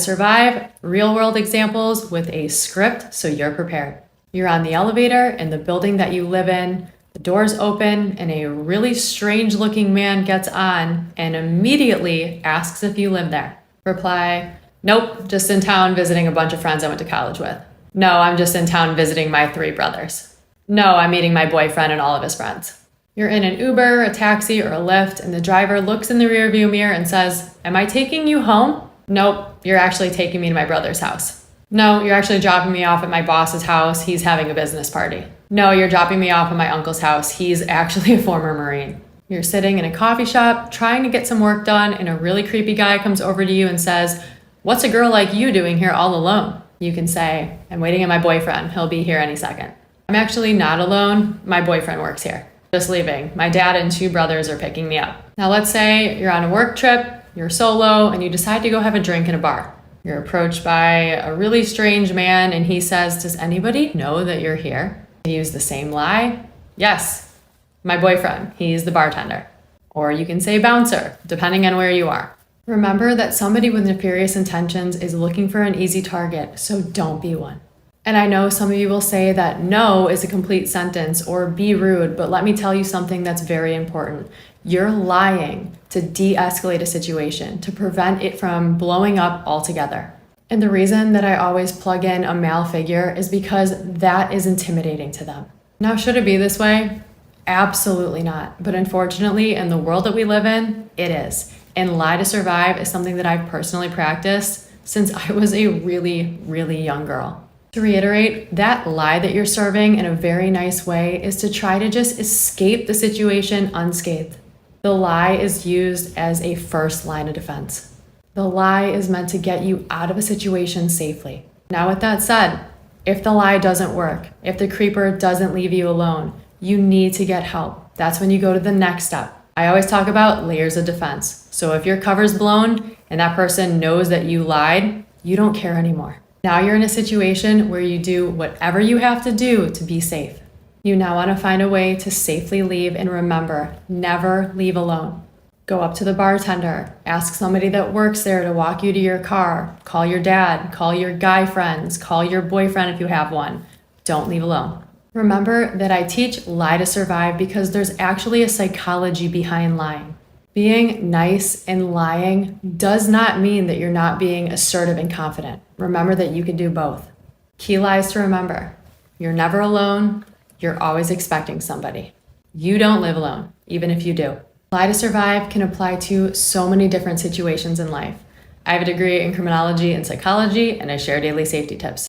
survive, real world examples with a script so you're prepared. You're on the elevator in the building that you live in, the doors open, and a really strange looking man gets on and immediately asks if you live there. Reply, nope, just in town visiting a bunch of friends I went to college with. No, I'm just in town visiting my 3 brothers. No, I'm meeting my boyfriend and all of his friends. You're in an Uber, a taxi, or a Lyft, and the driver looks in the rearview mirror and says, am I taking you home? Nope, you're actually taking me to my brother's house. No, you're actually dropping me off at my boss's house. He's having a business party. No, you're dropping me off at my uncle's house. He's actually a former Marine. You're sitting in a coffee shop trying to get some work done, and a really creepy guy comes over to you and says, what's a girl like you doing here all alone? You can say, I'm waiting on my boyfriend. He'll be here any second. I'm actually not alone. My boyfriend works here. Just leaving. My dad and 2 brothers are picking me up. Now let's say you're on a work trip, you're solo, and you decide to go have a drink in a bar. You're approached by a really strange man and he says, does anybody know that you're here? You use the same lie. Yes, my boyfriend. He's the bartender. Or you can say bouncer, depending on where you are. Remember that somebody with nefarious intentions is looking for an easy target, so don't be one. And I know some of you will say that no is a complete sentence or be rude, but let me tell you something that's very important. You're lying to de-escalate a situation, to prevent it from blowing up altogether. And the reason that I always plug in a male figure is because that is intimidating to them. Now, should it be this way? Absolutely not. But unfortunately, in the world that we live in, it is. And lie to survive is something that I've personally practiced since I was a really, really young girl. To reiterate, that lie that you're serving in a very nice way is to try to just escape the situation unscathed. The lie is used as a first line of defense. The lie is meant to get you out of a situation safely. Now, with that said, if the lie doesn't work, if the creeper doesn't leave you alone, you need to get help. That's when you go to the next step. I always talk about layers of defense. So if your cover's blown and that person knows that you lied, you don't care anymore. Now you're in a situation where you do whatever you have to do to be safe. You now want to find a way to safely leave, and remember, never leave alone. Go up to the bartender, ask somebody that works there to walk you to your car, call your dad, call your guy friends, call your boyfriend if you have one. Don't leave alone. Remember that I teach lie to survive because there's actually a psychology behind lying. Being nice and lying does not mean that you're not being assertive and confident. Remember that you can do both. Key lies to remember. You're never alone. You're always expecting somebody. You don't live alone, even if you do. Lie to survive can apply to so many different situations in life. I have a degree in criminology and psychology, and I share daily safety tips.